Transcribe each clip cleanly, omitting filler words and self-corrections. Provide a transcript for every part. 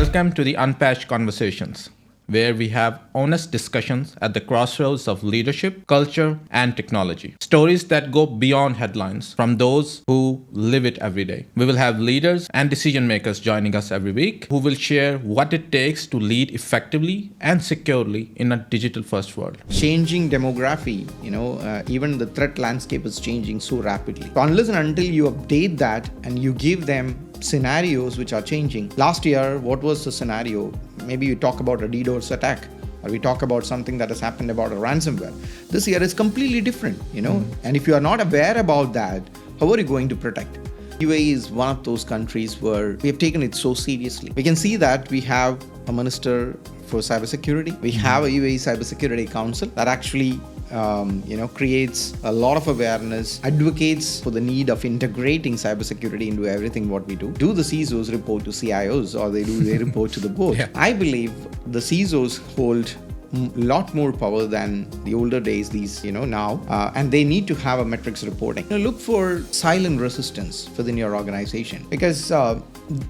Welcome to the Unpatched Conversations, where we have honest discussions at the crossroads of leadership, culture, and technology. Stories that go beyond headlines from those who live it every day. We will have leaders and decision makers joining us every week who will share what it takes to lead effectively and securely in a digital first world. Changing demography, even the threat landscape is changing so rapidly. So unless and until you update that and you give them scenarios which are changing. Last year, what was the scenario? Maybe you talk about a DDoS attack, or we talk about something that has happened about a ransomware. This year is completely different, And if you are not aware about that, how are you going to protect? UAE is one of those countries where we have taken it so seriously. We can see that we have a minister for cybersecurity. We have a UAE Cybersecurity Council that actually creates a lot of awareness, advocates for the need of integrating cybersecurity into everything what we do. Do the CISOs report to CIOs or they report to the board? Yeah. I believe the CISOs hold a lot more power than the older days now, and they need to have a metrics reporting. Look for silent resistance within your organization, because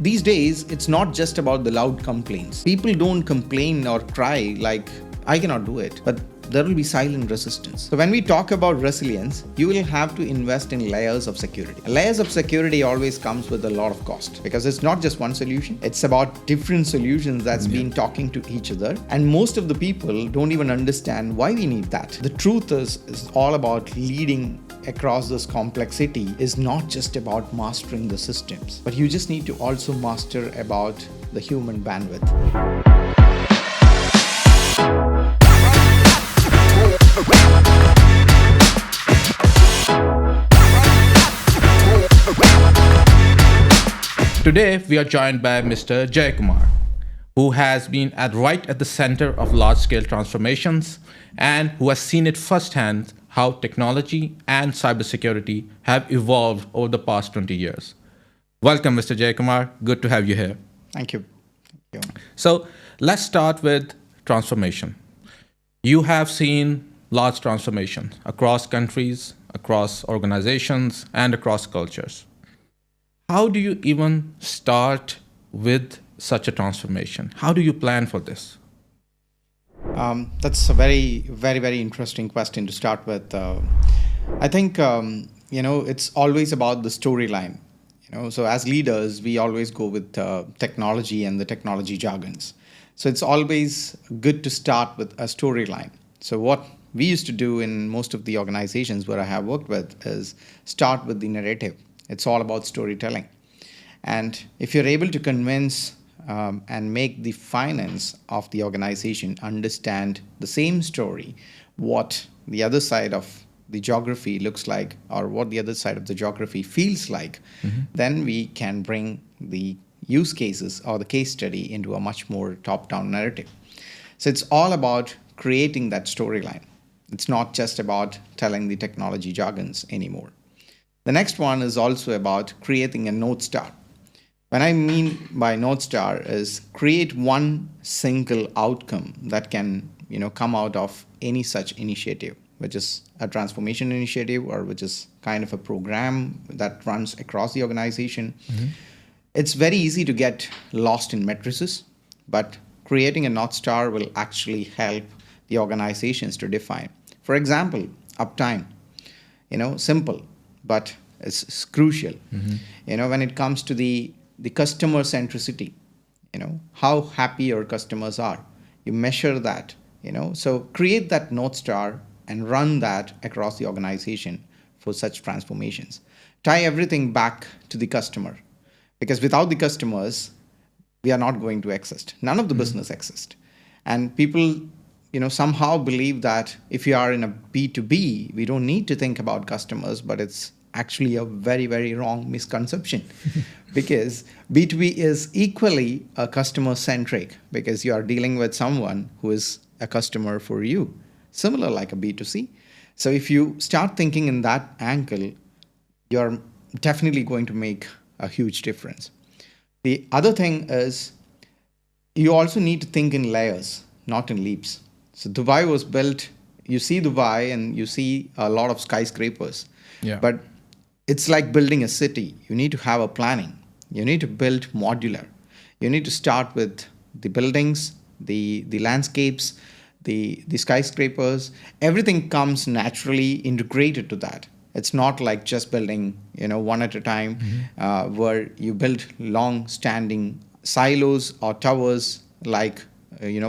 these days it's not just about the loud complaints. People don't complain or cry like I cannot do it, but there will be silent resistance. So when we talk about resilience, you will have to invest in layers of security. Layers of security always comes with a lot of cost, because it's not just one solution. It's about different solutions that's been talking to each other. And most of the people don't even understand why we need that. The truth is all about leading across this complexity is not just about mastering the systems, but you just need to also master about the human bandwidth. Today, we are joined by Mr. Jayakumar, who has been right at the center of large-scale transformations and who has seen it firsthand how technology and cybersecurity have evolved over the past 20 years. Welcome, Mr. Jayakumar. Good to have you here. Thank you. So let's start with transformation. You have seen large transformations across countries, across organizations, and across cultures. How do you even start with such a transformation? How do you plan for this? That's a very, very, very interesting question to start with. I think, it's always about the storyline. So as leaders, we always go with technology and the technology jargons. So it's always good to start with a storyline. So what we used to do in most of the organizations where I have worked with is start with the narrative. It's all about storytelling. And if you're able to convince and make the finance of the organization understand the same story, what the other side of the geography looks like or what the other side of the geography feels like, then we can bring the use cases or the case study into a much more top-down narrative. So it's all about creating that storyline. It's not just about telling the technology jargons anymore. The next one is also about creating a North Star. What I mean by North Star is create one single outcome that can, come out of any such initiative, which is a transformation initiative or which is kind of a program that runs across the organization. It's very easy to get lost in matrices, but creating a North Star will actually help the organizations to define. For example, uptime, simple, but it's crucial. When it comes to the customer centricity, how happy your customers are, you measure that, so create that North Star and run that across the organization for such transformations. Tie everything back to the customer, because without the customers, we are not going to exist. None of the business exists. And people, somehow believe that if you are in a B2B, we don't need to think about customers, but it's actually a very, very wrong misconception because B2B is equally a customer-centric because you are dealing with someone who is a customer for you, similar like a B2C. So if you start thinking in that angle, you're definitely going to make a huge difference. The other thing is you also need to think in layers, not in leaps. So Dubai was built, you see Dubai and you see a lot of skyscrapers, but it's like building a city. You need to have a planning. You need to build modular. You need to start with the buildings, the landscapes, the skyscrapers. Everything comes naturally integrated to that. It's not like just building, one at a time, where you build long-standing silos or towers like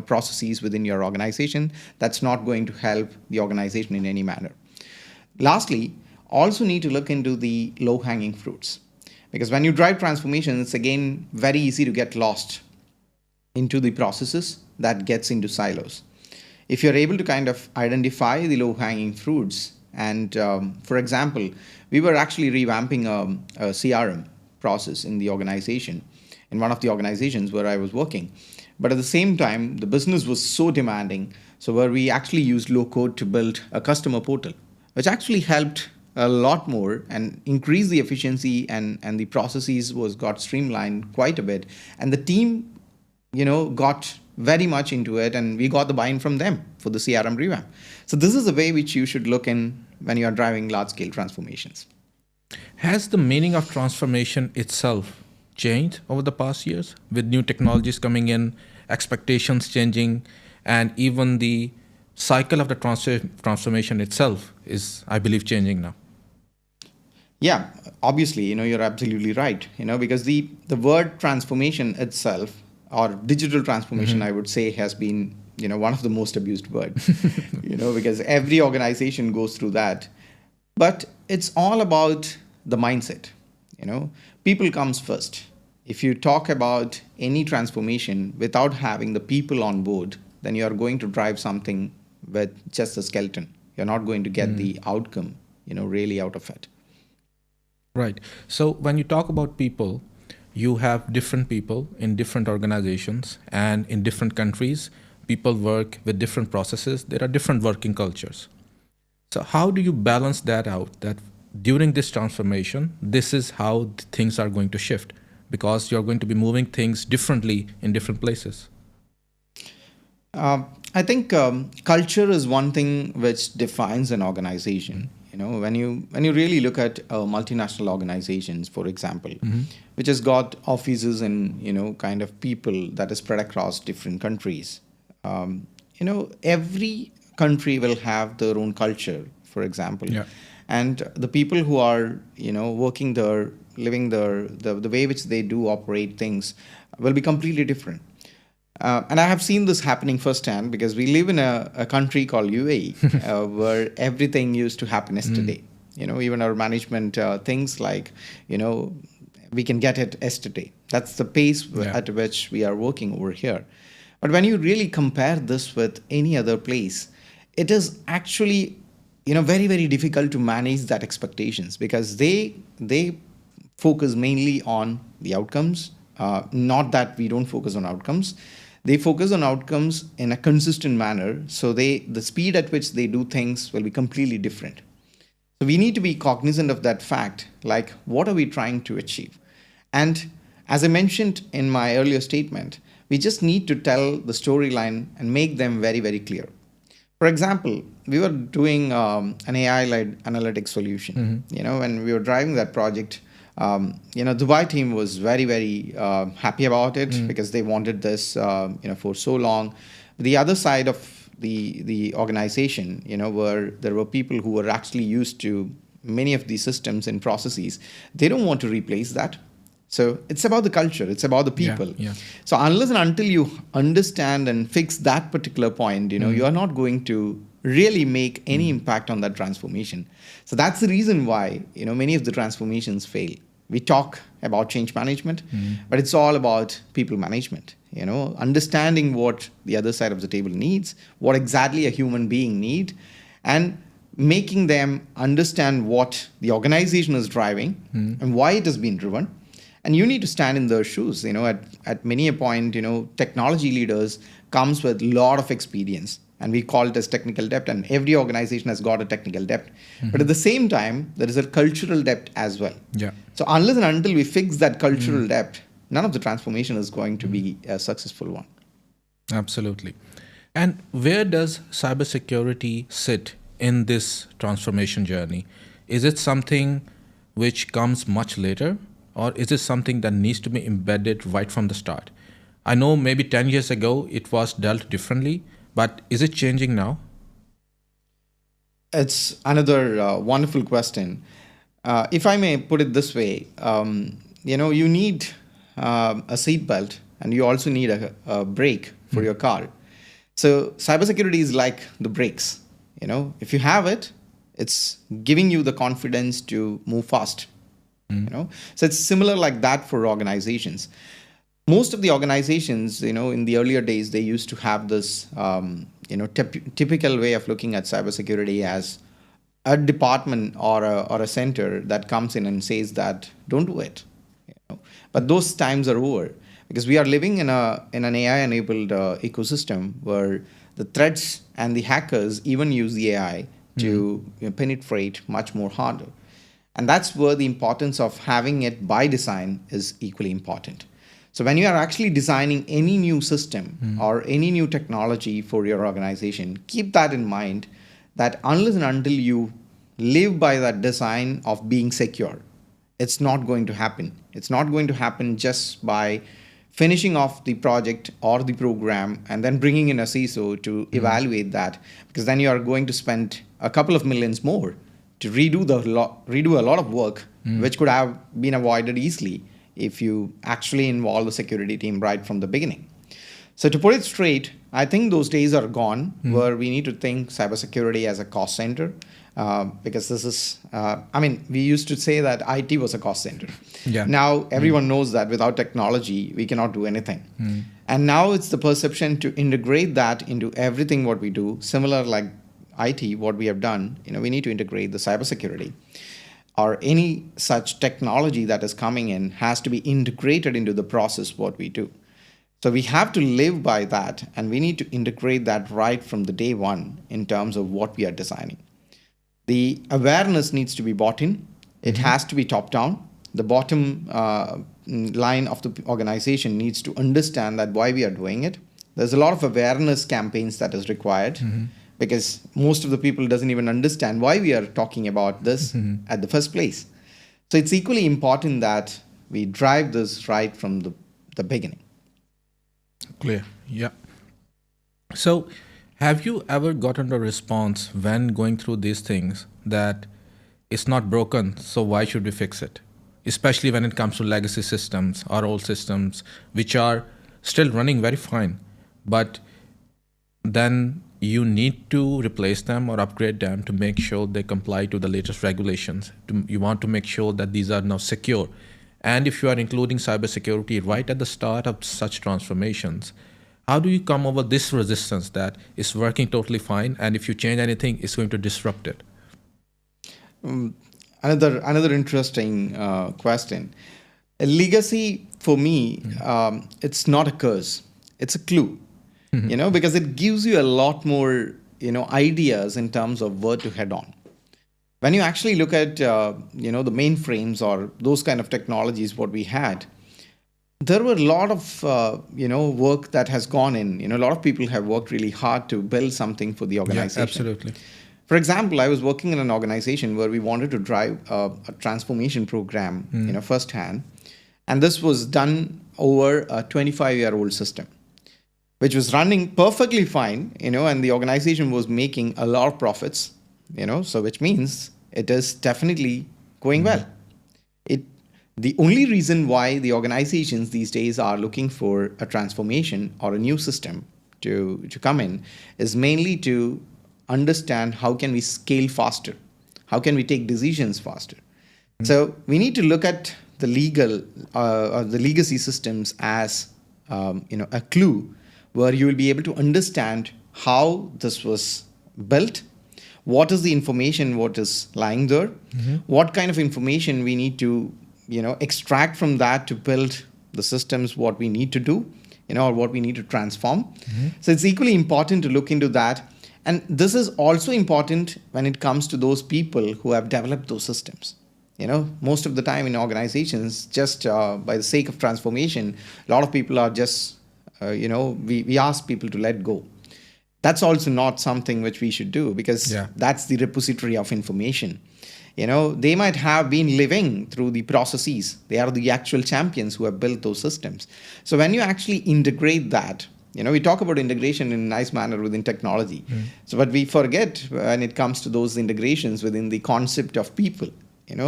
processes within your organization. That's not going to help the organization in any manner. Lastly, also need to look into the low-hanging fruits, because when you drive transformation, it's again very easy to get lost into the processes that gets into silos. If you're able to kind of identify the low-hanging fruits, and for example, we were actually revamping a CRM process in the organization, in one of the organizations where I was working. But at the same time, the business was so demanding, so where we actually used low code to build a customer portal, which actually helped a lot more and increased the efficiency, and the processes got streamlined quite a bit. And the team, got very much into it, and we got the buy-in from them for the CRM revamp. So this is the way which you should look in when you are driving large-scale transformations. Has the meaning of transformation itself changed over the past years with new technologies coming in, expectations changing, and even the cycle of the transformation itself is, I believe, changing now? Yeah, obviously, you're absolutely right, because the word transformation itself, or digital transformation, I would say, has been, one of the most abused words, because every organization goes through that. But it's all about the mindset, people comes first. If you talk about any transformation without having the people on board, then you are going to drive something with just a skeleton. You're not going to get the outcome, really out of it. Right. So when you talk about people, you have different people in different organizations, and in different countries, people work with different processes. There are different working cultures. So how do you balance that out, that during this transformation, this is how things are going to shift, because you're going to be moving things differently in different places? I think culture is one thing which defines an organization. When you really look at multinational organizations, for example, which has got offices and kind of people that is spread across different countries. Every country will have their own culture, for example, and the people who are working there, living there, the way which they do operate things will be completely different. And I have seen this happening firsthand, because we live in a country called UAE, where everything used to happen yesterday. Even our management things like, we can get it yesterday. That's the pace at which we are working over here. But when you really compare this with any other place, it is actually, very, very difficult to manage that expectations, because they focus mainly on the outcomes. Not that we don't focus on outcomes. They focus on outcomes in a consistent manner. So the speed at which they do things will be completely different. So we need to be cognizant of that fact, like what are we trying to achieve? And as I mentioned in my earlier statement, we just need to tell the storyline and make them very, very clear. For example, we were doing an AI-led analytics solution. When we were driving that project, Dubai team was very, very happy about it, because they wanted this, for so long. The other side of the organization, where there were people who were actually used to many of these systems and processes, they don't want to replace that. So it's about the culture, it's about the people. So unless and until you understand and fix that particular point, you are not going to really make any impact on that transformation. So that's the reason why, many of the transformations fail. We talk about change management, but it's all about people management, understanding what the other side of the table needs, what exactly a human being needs, and making them understand what the organization is driving and why it has been driven. And you need to stand in their shoes. At many a point, technology leaders comes with a lot of experience, and we call it as technical depth, and every organization has got a technical depth. But at the same time, there is a cultural depth as well. So unless and until we fix that cultural depth, none of the transformation is going to be a successful one. Absolutely. And where does cybersecurity sit in this transformation journey? Is it something which comes much later, or is it something that needs to be embedded right from the start? I know maybe 10 years ago it was dealt differently, but is it changing now? It's another wonderful question. If I may put it this way, you need a seat belt and you also need a brake for your car. So cybersecurity is like the brakes. If you have it, it's giving you the confidence to move fast. So it's similar like that for organizations. Most of the organizations, in the earlier days, they used to have this, typical way of looking at cybersecurity as a department or a center that comes in and says that don't do it. But those times are over because we are living in an AI-enabled ecosystem where the threats and the hackers even use the AI to penetrate much more harder. And that's where the importance of having it by design is equally important. So when you are actually designing any new system or any new technology for your organization, keep that in mind that unless and until you live by that design of being secure, it's not going to happen. It's not going to happen just by finishing off the project or the program and then bringing in a CISO to evaluate that, because then you are going to spend a couple of millions more to redo a lot of work, which could have been avoided easily if you actually involve the security team right from the beginning. So to put it straight, I think those days are gone where we need to think cybersecurity as a cost center, because this is, we used to say that IT was a cost center. Yeah. Now everyone knows that without technology, we cannot do anything. And now it's the perception to integrate that into everything what we do, similar like IT, what we have done, we need to integrate the cybersecurity or any such technology that is coming in has to be integrated into the process what we do. So we have to live by that, and we need to integrate that right from the day one in terms of what we are designing. The awareness needs to be bought in. It has to be top down. The bottom line of the organization needs to understand that why we are doing it. There's a lot of awareness campaigns that is required. Because most of the people doesn't even understand why we are talking about this at the first place. So it's equally important that we drive this right from the beginning. Clear. Yeah. So have you ever gotten a response when going through these things that it's not broken, so why should we fix it? Especially when it comes to legacy systems or old systems, which are still running very fine, but then you need to replace them or upgrade them to make sure they comply to the latest regulations. You want to make sure that these are now secure. And if you are including cybersecurity right at the start of such transformations, how do you come over this resistance that is working totally fine, and if you change anything, it's going to disrupt it? Another interesting question. A legacy, for me, it's not a curse. It's a clue. Because it gives you a lot more, ideas in terms of where to head on. When you actually look at, the mainframes or those kind of technologies, what we had, there were a lot of, work that has gone in. A lot of people have worked really hard to build something for the organization. Yeah, absolutely. For example, I was working in an organization where we wanted to drive a transformation program, firsthand. And this was done over a 25-year-old system, which was running perfectly fine, and the organization was making a lot of profits, so which means it is definitely going well. The only reason why the organizations these days are looking for a transformation or a new system to come in is mainly to understand how can we scale faster, how can we take decisions faster. So we need to look at the legal or the legacy systems as a clue where you will be able to understand how this was built, what is the information, what is lying there, what kind of information we need to, extract from that to build the systems, what we need to do, or what we need to transform. So it's equally important to look into that. And this is also important when it comes to those people who have developed those systems. Most of the time in organizations, just by the sake of transformation, a lot of people are just we ask people to let go. That's also not something which we should do, because that's the repository of information. They might have been living through the processes. They are the actual champions who have built those systems. So when you actually integrate that, we talk about integration in a nice manner within technology. So, but we forget when it comes to those integrations within the concept of people.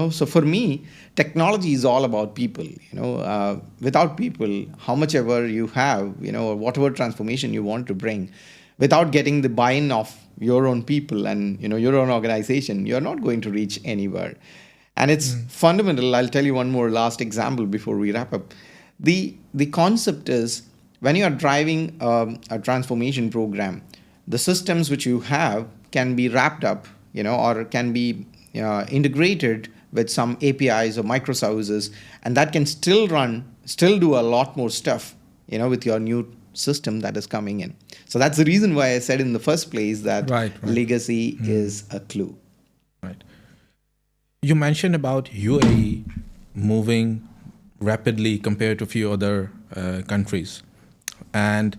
So for me, technology is all about people. Without people, how much ever you have, or whatever transformation you want to bring, without getting the buy-in of your own people and your own organization, you're not going to reach anywhere. And it's fundamental. I'll tell you one more last example before we wrap up. The concept is, when you are driving a transformation program, the systems which you have can be wrapped up, or can be integrated with some APIs or microservices, and that can still do a lot more stuff, with your new system that is coming in. So that's the reason why I said in the first place that legacy is a clue. Right. You mentioned about UAE moving rapidly compared to a few other countries. And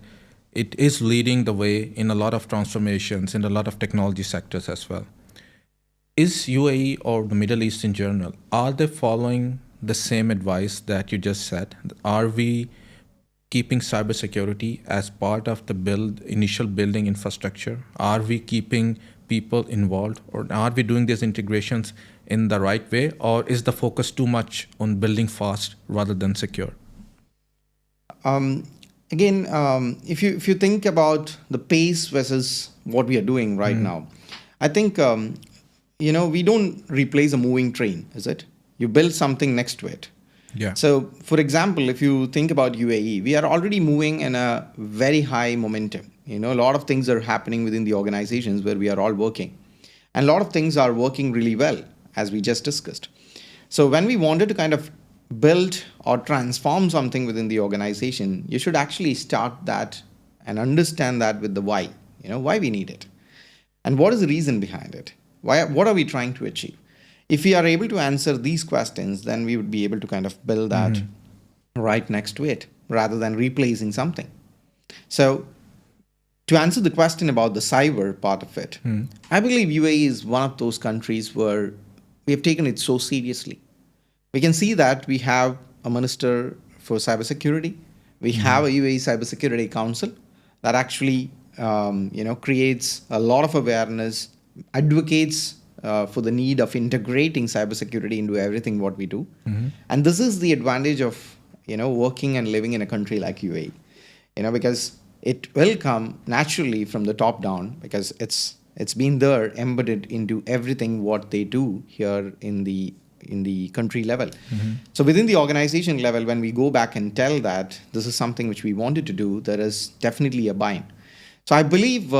it is leading the way in a lot of transformations in a lot of technology sectors as well. Is UAE or the Middle East in general, are they following the same advice that you just said? Are we keeping cybersecurity as part of the initial building infrastructure? Are we keeping people involved, or are we doing these integrations in the right way, or is the focus too much on building fast rather than secure? Again, if you think about the pace versus what we are doing right now, I think we don't replace a moving train, is it? You build something next to it. Yeah. So, for example, if you think about UAE, we are already moving in a very high momentum. A lot of things are happening within the organizations where we are all working, and a lot of things are working really well, as we just discussed. So, when we wanted to kind of build or transform something within the organization, you should actually start that and understand that with the why. Why we need it, and what is the reason behind it. What are we trying to achieve? If we are able to answer these questions, then we would be able to kind of build that right next to it, rather than replacing something. So, to answer the question about the cyber part of it, I believe UAE is one of those countries where we have taken it so seriously. We can see that we have a minister for cybersecurity. We have a UAE Cybersecurity Council that actually, creates a lot of awareness, advocates for the need of integrating cybersecurity into everything what we do. And this is the advantage of, working and living in a country like UAE, because it will come naturally from the top down, because it's been there embedded into everything what they do here in the country level. So within the organization level, when we go back and tell that this is something which we wanted to do, there is definitely a buy-in. So I believe,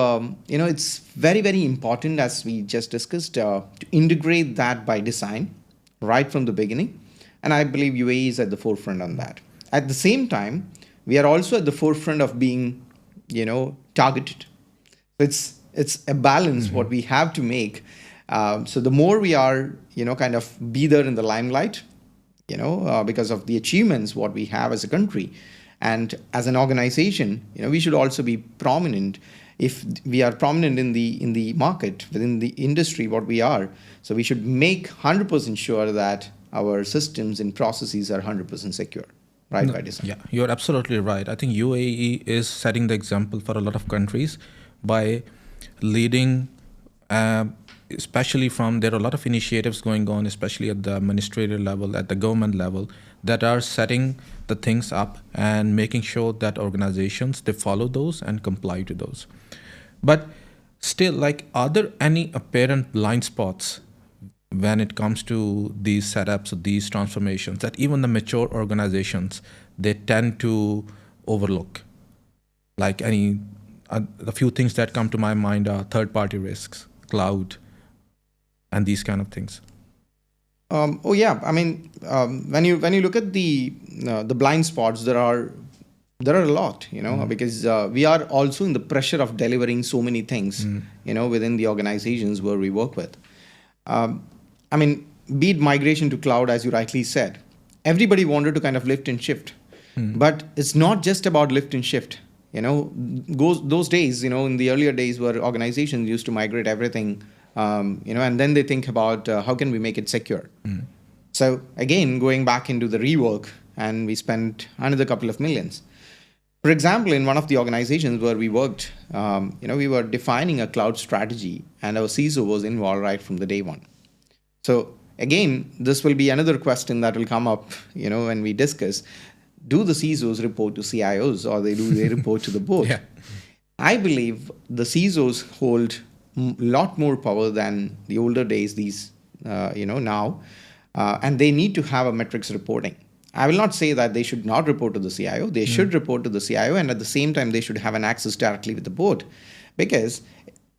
it's very, very important, as we just discussed, to integrate that by design right from the beginning. And I believe UAE is at the forefront on that. At the same time, we are also at the forefront of being, targeted. It's a balance what we have to make. So the more we are, kind of be there in the limelight, because of the achievements what we have as a country. And as an organization, we should also be prominent. If we are prominent in the market, within the industry, what we are, so we should make 100% sure that our systems and processes are 100% secure, right? By design. Yeah, you're absolutely right. I think UAE is setting the example for a lot of countries by leading, especially from, there are a lot of initiatives going on, especially at the ministerial level, at the government level, that are setting the things up and making sure that organizations, they follow those and comply to those. But still, are there any apparent blind spots when it comes to these setups, these transformations, that even the mature organizations, they tend to overlook? A few things that come to my mind are third-party risks, cloud, and these kind of things. When you look at the blind spots, there are a lot, because we are also in the pressure of delivering so many things, within the organizations where we work with. Be it migration to cloud, as you rightly said, everybody wanted to kind of lift and shift, but it's not just about lift and shift. Those days, in the earlier days where organizations used to migrate everything And then they think about how can we make it secure. So again, going back into the rework, and we spent another couple of millions. For example, in one of the organizations where we worked, we were defining a cloud strategy, and our CISO was involved right from the day one. So again, this will be another question that will come up, when we discuss: do the CISOs report to CIOs, or do they report to the board? Yeah. I believe the CISOs hold a lot more power than the older days. Now, and they need to have a metrics reporting. I will not say that they should not report to the CIO. They should report to the CIO, and at the same time, they should have an access directly with the board, because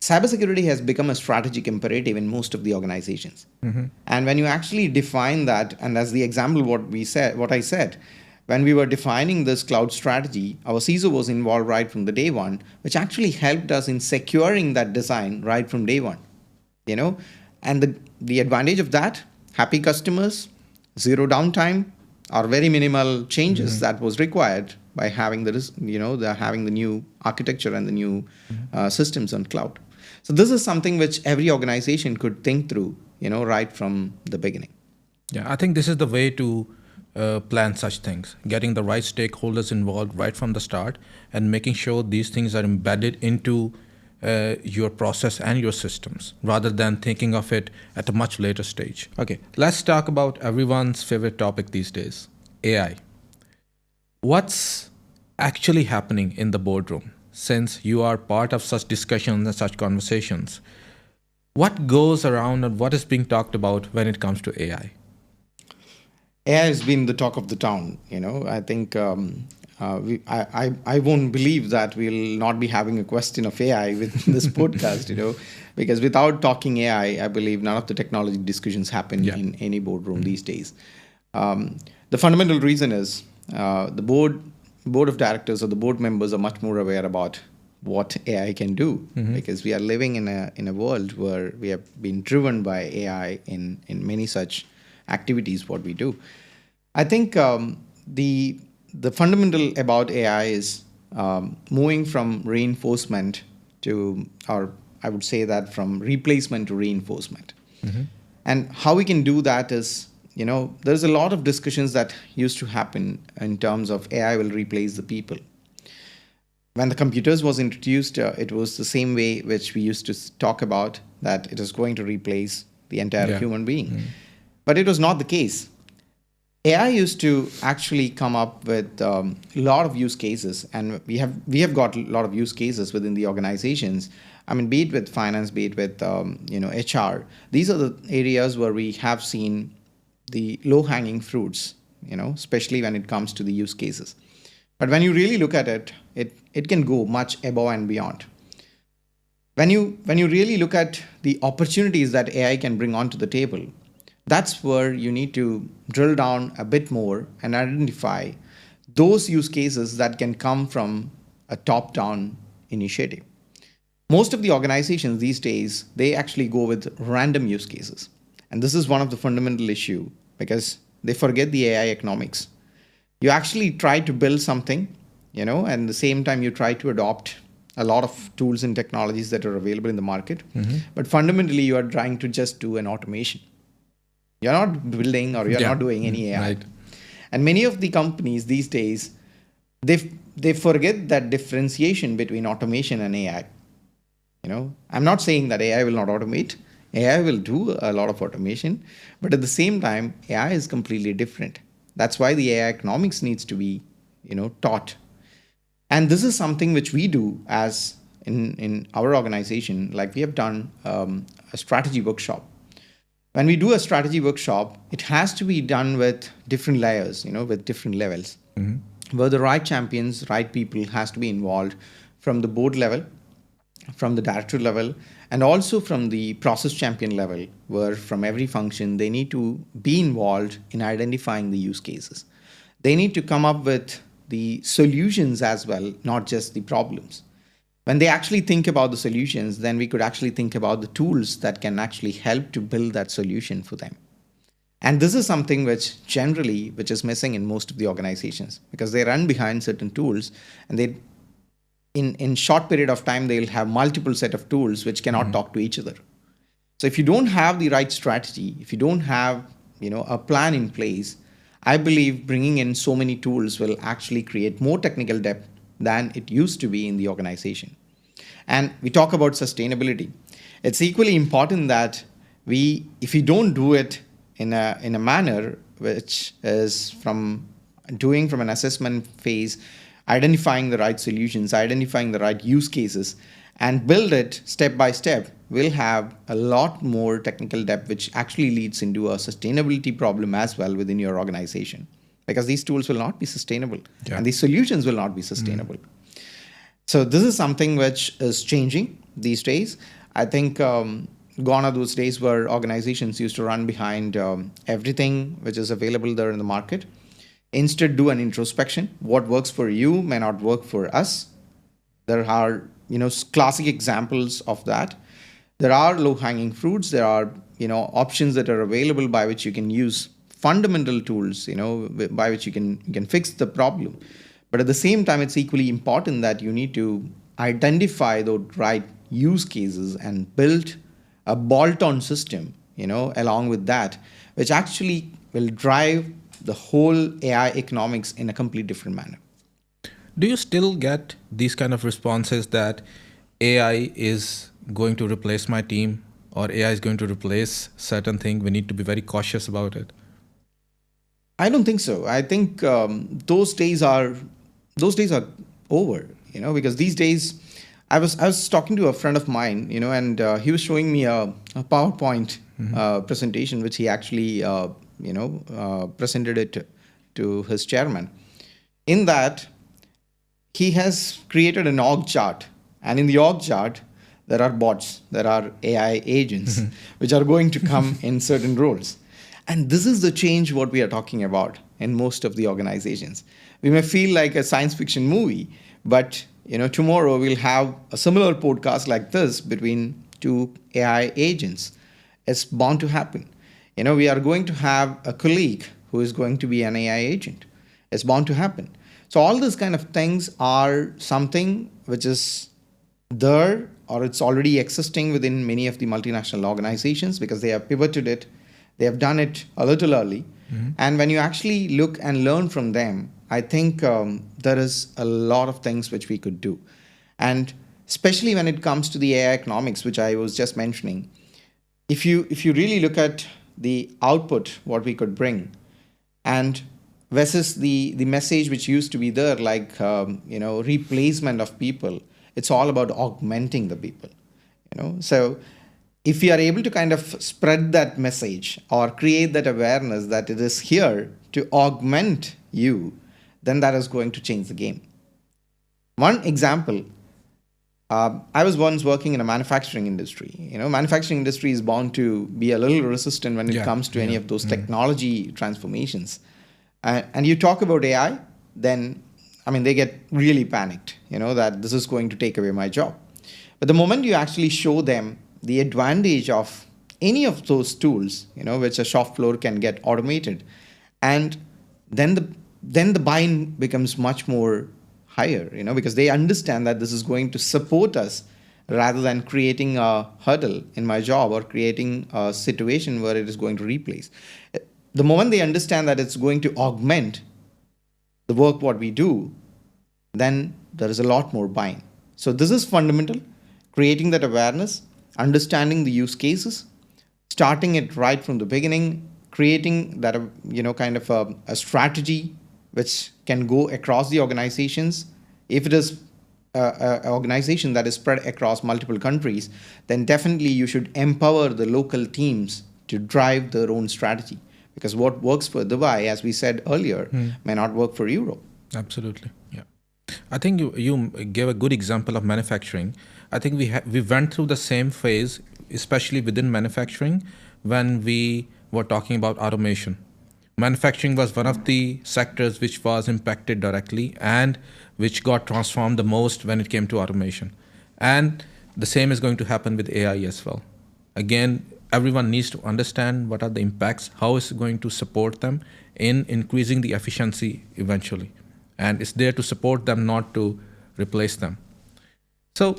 cybersecurity has become a strategic imperative in most of the organizations. And when you actually define that, and as the example, what I said, when we were defining this cloud strategy, our CISO was involved right from the day one, which actually helped us in securing that design right from day one. And the advantage of that: happy customers, zero downtime, or very minimal changes that was required by having having the new architecture and the new systems on cloud. So this is something which every organization could think through, right from the beginning. Yeah, I think this is the way to plan such things, getting the right stakeholders involved right from the start, and making sure these things are embedded into your process and your systems, rather than thinking of it at a much later stage. Okay, let's talk about everyone's favorite topic these days, AI. What's actually happening in the boardroom? Since you are part of such discussions and such conversations, what goes around and what is being talked about when it comes to AI? AI has been the talk of the town. I think I won't believe that we'll not be having a question of AI with this podcast, because without talking AI, I believe none of the technology discussions happen in any boardroom these days. The fundamental reason is the board of directors or the board members are much more aware about what AI can do, because we are living in a world where we have been driven by AI in many such activities what we do. I think the fundamental about AI is moving from reinforcement to, or I would say that from replacement to reinforcement. And how we can do that is, there's a lot of discussions that used to happen in terms of AI will replace the people. When the computers was introduced, it was the same way which we used to talk about, that it is going to replace the entire human being. But it was not the case. AI used to actually come up with a lot of use cases, and we have got a lot of use cases within the organizations. I mean, be it with finance, be it with HR. These are the areas where we have seen the low-hanging fruits, especially when it comes to the use cases. But when you really look at it, it can go much above and beyond. When you really look at the opportunities that AI can bring onto the table, that's where you need to drill down a bit more and identify those use cases that can come from a top-down initiative. Most of the organizations these days, they actually go with random use cases. And this is one of the fundamental issue, because they forget the AI economics. You actually try to build something, and at the same time you try to adopt a lot of tools and technologies that are available in the market. But fundamentally, you are trying to just do an automation. You're not building or you're not doing any AI. Right. And many of the companies these days, they forget that differentiation between automation and AI. I'm not saying that AI will not automate. AI will do a lot of automation, but at the same time, AI is completely different. That's why the AI economics needs to be, taught. And this is something which we do as in our organization. Like, we have done a strategy workshop. When we do a strategy workshop, it has to be done with different layers, with different levels, where the right champions, right people has to be involved from the board level, from the director level, and also from the process champion level, where from every function, they need to be involved in identifying the use cases. They need to come up with the solutions as well, not just the problems. When they actually think about the solutions, then we could actually think about the tools that can actually help to build that solution for them. And this is something which is missing in most of the organizations, because they run behind certain tools, and they, in short period of time, they'll have multiple set of tools which cannot talk to each other. So if you don't have the right strategy, if you don't have, a plan in place, I believe bringing in so many tools will actually create more technical debt than it used to be in the organization. And we talk about sustainability. It's equally important that if we don't do it in a manner which is from an assessment phase, identifying the right solutions, identifying the right use cases, and build it step by step, will have a lot more technical depth, which actually leads into a sustainability problem as well within your organization, because these tools will not be sustainable and these solutions will not be sustainable. So this is something which is changing these days. I think gone are those days where organizations used to run behind everything which is available there in the market. Instead, do an introspection. What works for you may not work for us. There are classic examples of that. There are low-hanging fruits. There are options that are available by which you can use fundamental tools, by which you can fix the problem. But at the same time, it's equally important that you need to identify the right use cases and build a bolt-on system, along with that, which actually will drive the whole AI economics in a completely different manner. Do you still get these kind of responses that AI is going to replace my team, or AI is going to replace certain thing? We need to be very cautious about it. I don't think so. I think those days are over. Because these days, I was talking to a friend of mine, and he was showing me a PowerPoint presentation, which he actually presented it to his chairman. In that, he has created an org chart, and in the org chart, there are bots, there are AI agents, which are going to come in certain roles. And this is the change what we are talking about in most of the organizations. We may feel like a science fiction movie, but tomorrow we'll have a similar podcast like this between two AI agents. It's bound to happen. We are going to have a colleague who is going to be an AI agent. It's bound to happen. So all these kind of things are something which is there, or it's already existing within many of the multinational organizations, because they have pivoted it. They have done it a little early. And when you actually look and learn from them, I think there is a lot of things which we could do. And especially when it comes to the AI economics, which I was just mentioning, if you really look at the output, what we could bring, and versus the message which used to be there, like replacement of people, it's all about augmenting the people. So if we are able to kind of spread that message or create that awareness that it is here to augment you, then that is going to change the game. One example, I was once working in a manufacturing industry. Manufacturing industry is bound to be a little resistant when it comes to any of those technology transformations. And you talk about AI, then, they get really panicked, that this is going to take away my job. But the moment you actually show them the advantage of any of those tools, which a shop floor can get automated, and then the buy-in becomes much more higher, because they understand that this is going to support us rather than creating a hurdle in my job or creating a situation where it is going to replace. The moment they understand that it's going to augment the work what we do, then there is a lot more buy-in. So this is fundamental, creating that awareness, understanding the use cases, starting it right from the beginning, creating that kind of a strategy which can go across the organizations. If it is an organization that is spread across multiple countries, then definitely you should empower the local teams to drive their own strategy, because what works for Dubai, as we said earlier, may not work for Europe. Absolutely, yeah. I think you gave a good example of manufacturing. I think we went through the same phase, especially within manufacturing, when we were talking about automation. Manufacturing was one of the sectors which was impacted directly and which got transformed the most when it came to automation. And the same is going to happen with AI as well. Again, everyone needs to understand what are the impacts, how is it going to support them in increasing the efficiency eventually. And it's there to support them, not to replace them. So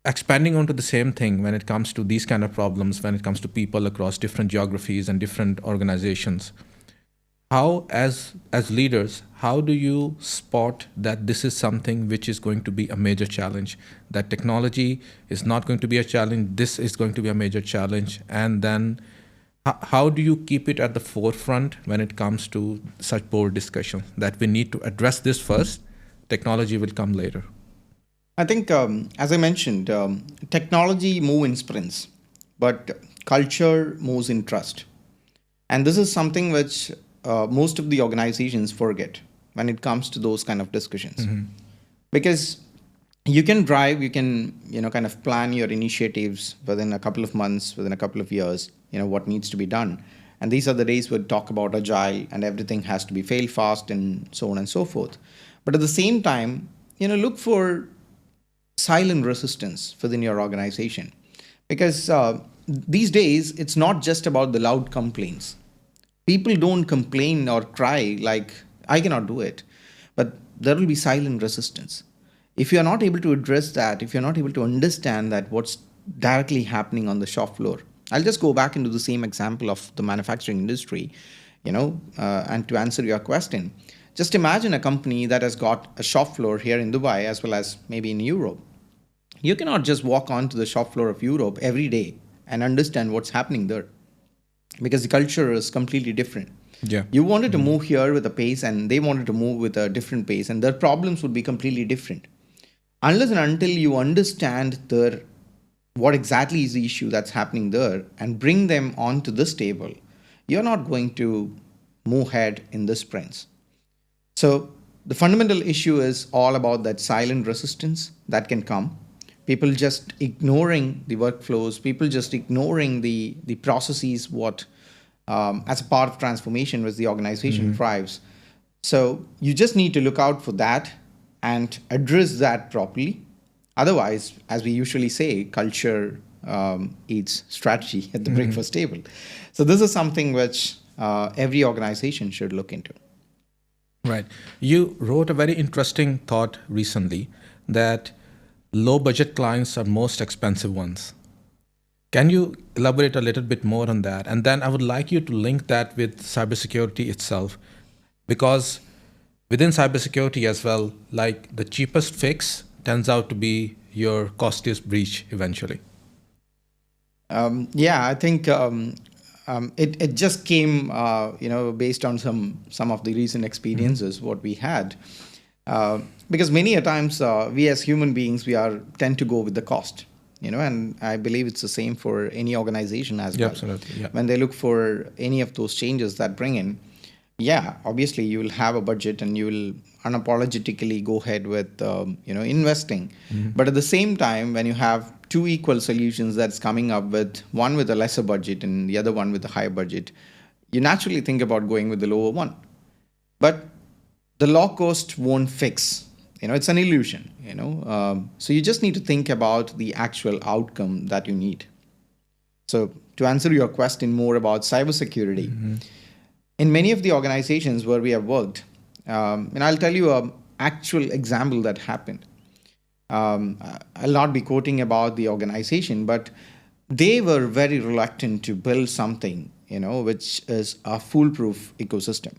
expanding onto the same thing when it comes to these kind of problems, when it comes to people across different geographies and different organizations, how as leaders, how do you spot that this is something which is going to be a major challenge, that technology is not going to be a challenge, this is going to be a major challenge, and then how do you keep it at the forefront when it comes to such board discussion that we need to address this first, technology will come later? I think, as I mentioned, technology moves in sprints, but culture moves in trust. And this is something which most of the organizations forget when it comes to those kind of discussions. Because you can drive, you can, kind of plan your initiatives within a couple of months, within a couple of years, what needs to be done. And these are the days we talk about agile and everything has to be fail fast and so on and so forth. But at the same time, look for silent resistance within your organization, because these days it's not just about the loud complaints. People don't complain or cry like I cannot do it, but there will be silent resistance. If you are not able to address that, if you're not able to understand that what's directly happening on the shop floor, I'll just go back into the same example of the manufacturing industry, and to answer your question, just imagine a company that has got a shop floor here in Dubai as well as maybe in Europe. You cannot just walk onto the shop floor of Europe every day and understand what's happening there, because the culture is completely different. Yeah. You wanted to move here with a pace and they wanted to move with a different pace, and their problems would be completely different. Unless and until you understand what exactly is the issue that's happening there and bring them onto this table, you're not going to move ahead in the sprints. So the fundamental issue is all about that silent resistance that can come. People just ignoring the workflows, people just ignoring the processes, what as a part of transformation which the organization thrives. So you just need to look out for that and address that properly. Otherwise, as we usually say, culture eats strategy at the breakfast table. So this is something which every organization should look into. Right. You wrote a very interesting thought recently that low budget clients are most expensive ones. Can you elaborate a little bit more on that? And then I would like you to link that with cybersecurity itself, because within cybersecurity as well, like the cheapest fix turns out to be your costliest breach eventually. I think it just came, based on some of the recent experiences what we had, because many a times we as human beings tend to go with the cost, and I believe it's the same for any organization as well. Absolutely, yeah. When they look for any of those changes that bring in, obviously you will have a budget and you will unapologetically go ahead with investing. But at the same time, when you have two equal solutions that's coming up with one with a lesser budget and the other one with a higher budget, you naturally think about going with the lower one. But the low cost won't fix. It's an illusion. So you just need to think about the actual outcome that you need. So to answer your question more about cybersecurity, in many of the organizations where we have worked, and I'll tell you an actual example that happened. I'll not be quoting about the organization, but they were very reluctant to build something, which is a foolproof ecosystem.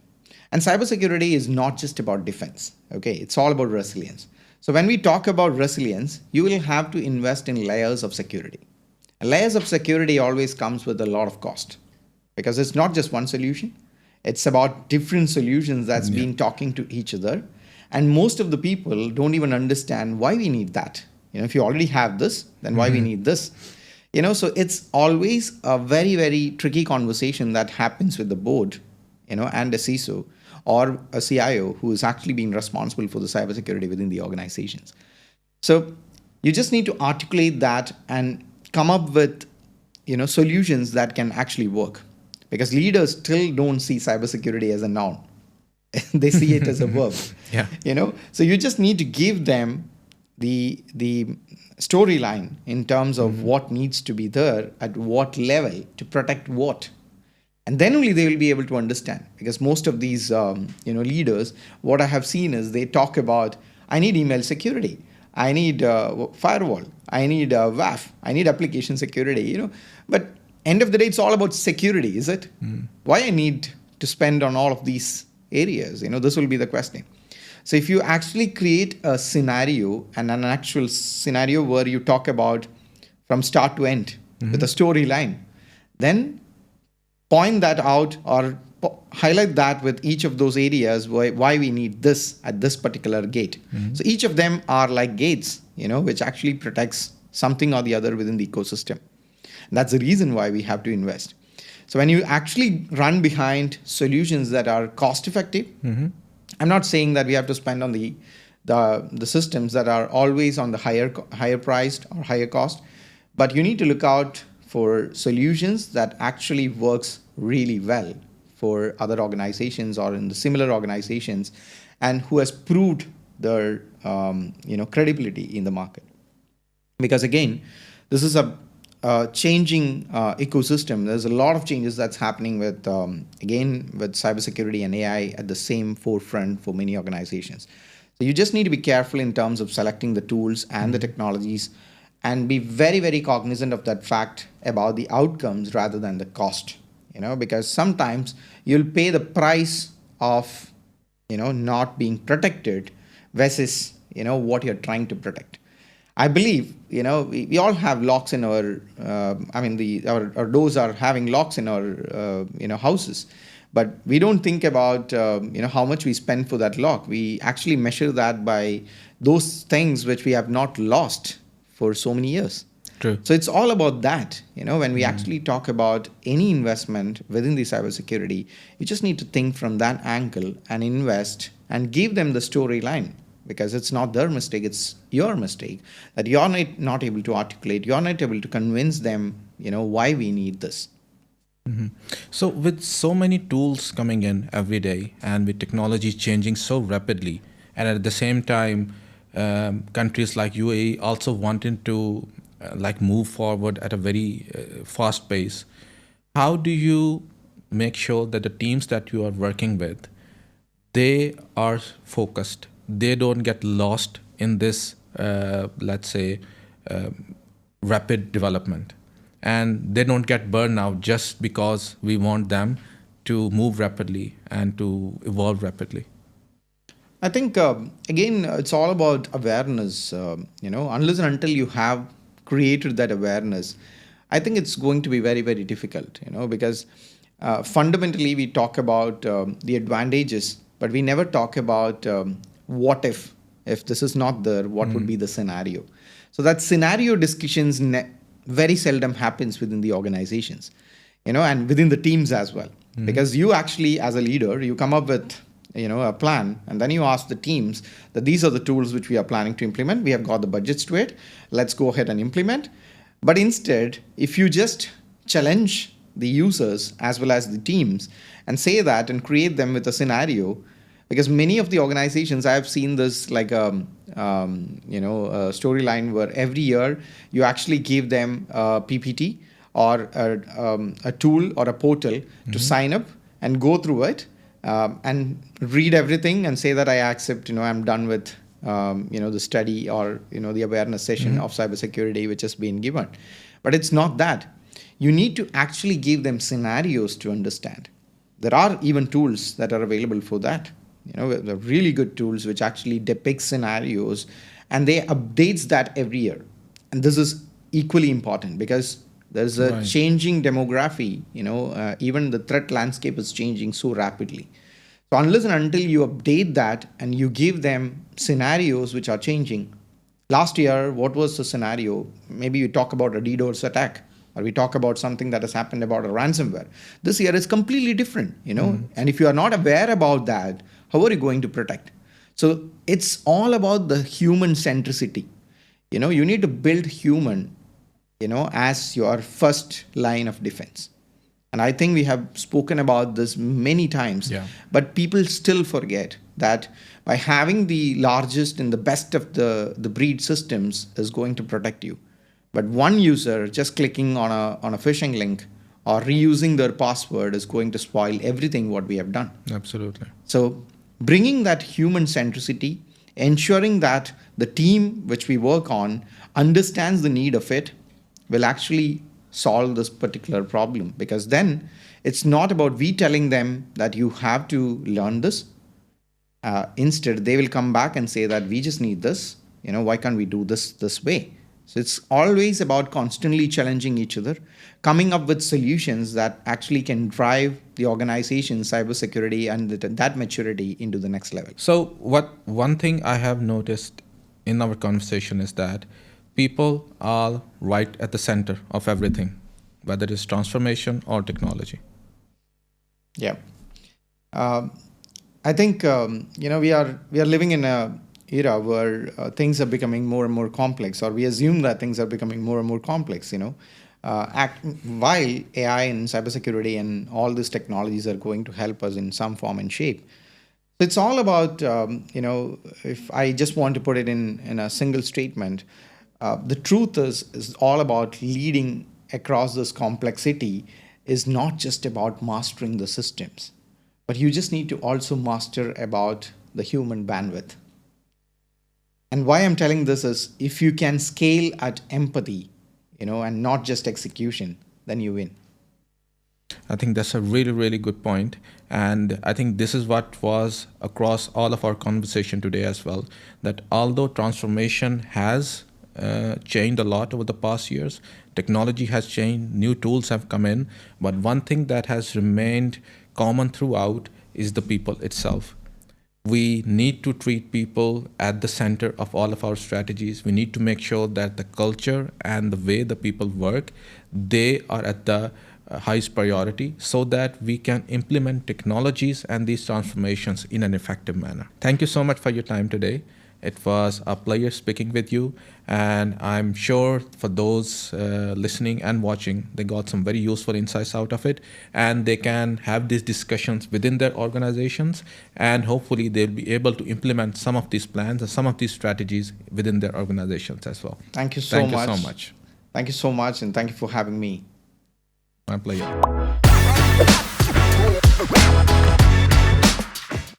And cybersecurity is not just about defense, okay? It's all about resilience. So when we talk about resilience, you will have to invest in layers of security. And layers of security always comes with a lot of cost, because it's not just one solution. It's about different solutions that's been talking to each other. And most of the people don't even understand why we need that. If you already have this, then why we need this? So it's always a very, very tricky conversation that happens with the board, and a CISO or a CIO who is actually being responsible for the cybersecurity within the organizations. So you just need to articulate that and come up with, solutions that can actually work. Because leaders still don't see cybersecurity as a noun. They see it as a verb. So you just need to give them the storyline in terms of what needs to be there at what level to protect what. And then only they will be able to understand. Because most of these leaders, what I have seen is they talk about, I need email security. I need firewall, I need WAF, I need application security, But end of the day, it's all about security, is it? Why I need to spend on all of these areas? This will be the question. So if you actually create a scenario and an actual scenario where you talk about from start to end with a storyline, then point that out or highlight that with each of those areas why we need this at this particular gate. So each of them are like gates, which actually protects something or the other within the ecosystem. And that's the reason why we have to invest. So when you actually run behind solutions that are cost effective, I'm not saying that we have to spend on the systems that are always on the higher priced or higher cost, but you need to look out for solutions that actually works really well for other organizations or in the similar organizations, and who has proved their credibility in the market. Because again, this is a changing ecosystem. There's a lot of changes that's happening with cybersecurity and AI at the same forefront for many organizations. So you just need to be careful in terms of selecting the tools and the technologies, and be very, very cognizant of that fact about the outcomes rather than the cost. Because sometimes you'll pay the price of not being protected versus what you're trying to protect. I believe we all have locks in our our doors are having locks in our houses, but we don't think about how much we spend for that lock. We actually measure that by those things which we have not lost for so many years. True. So it's all about that. When we actually talk about any investment within the cybersecurity, you just need to think from that angle and invest and give them the storyline, because it's not their mistake, it's your mistake that you're not able to articulate, you're not able to convince them, why we need this. So with so many tools coming in every day and with technology changing so rapidly, and at the same time, countries like UAE also wanting to move forward at a very fast pace, how do you make sure that the teams that you are working with, they are focused, they don't get lost in this, rapid development, and they don't get burned out just because we want them to move rapidly and to evolve rapidly? I think, again, it's all about awareness. Unless and until you have created that awareness, I think it's going to be very, very difficult, because fundamentally we talk about the advantages, but we never talk about what if this is not there, what would be the scenario. So that scenario discussions very seldom happens within the organizations, and within the teams as well. Because you actually, as a leader, you come up with a plan, and then you ask the teams that these are the tools which we are planning to implement. We have got the budgets to it. Let's go ahead and implement. But instead, if you just challenge the users as well as the teams and say that and create them with a scenario, because many of the organizations, I have seen this like a storyline where every year you actually give them a PPT or a tool or a portal to sign up and go through it. And read everything and say that I accept, I'm done with, the study or, the awareness session of cybersecurity which has been given. But it's not that. You need to actually give them scenarios to understand. There are even tools that are available for that. The really good tools which actually depict scenarios, and they updates that every year. And this is equally important because there's a changing demography, even the threat landscape is changing so rapidly. So unless and until you update that and you give them scenarios which are changing. Last year, what was the scenario? Maybe you talk about a DDoS attack, or we talk about something that has happened about a ransomware. This year is completely different, and if you are not aware about that, how are you going to protect? So it's all about the human centricity. You need to build human as your first line of defense. And I think we have spoken about this many times, but people still forget that by having the largest and the best of the breed systems is going to protect you. But one user just clicking on a phishing link or reusing their password is going to spoil everything what we have done. Absolutely. So bringing that human centricity ensuring that the team which we work on understands the need of it will actually solve this particular problem. Because then it's not about we telling them that you have to learn this. Instead, they will come back and say that we just need this. Why can't we do this way? So it's always about constantly challenging each other, coming up with solutions that actually can drive the organization's cybersecurity and that maturity into the next level. So one thing I have noticed in our conversation is that people are right at the center of everything, whether it's transformation or technology. Yeah. I think we are living in a era where things are becoming more and more complex, or we assume that things are becoming more and more complex. While AI and cybersecurity and all these technologies are going to help us in some form and shape. So it's all about if I just want to put it in a single statement, the truth is all about leading across this complexity is not just about mastering the systems, but you just need to also master about the human bandwidth. And why I'm telling this is if you can scale at empathy, and not just execution, then you win. I think that's a really, really good point. And I think this is what was across all of our conversation today as well, that although transformation has changed a lot over the past years, technology has changed, new tools have come in, but one thing that has remained common throughout is the people itself. We need to treat people at the center of all of our strategies. We need to make sure that the culture and the way the people work, they are at the highest priority so that we can implement technologies and these transformations in an effective manner. Thank you so much for your time today. It was a pleasure speaking with you, and I'm sure for those listening and watching, they got some very useful insights out of it, and they can have these discussions within their organizations, and hopefully they'll be able to implement some of these plans and some of these strategies within their organizations as well. Thank you so much. Thank you so much. Thank you so much, and thank you for having me. My pleasure.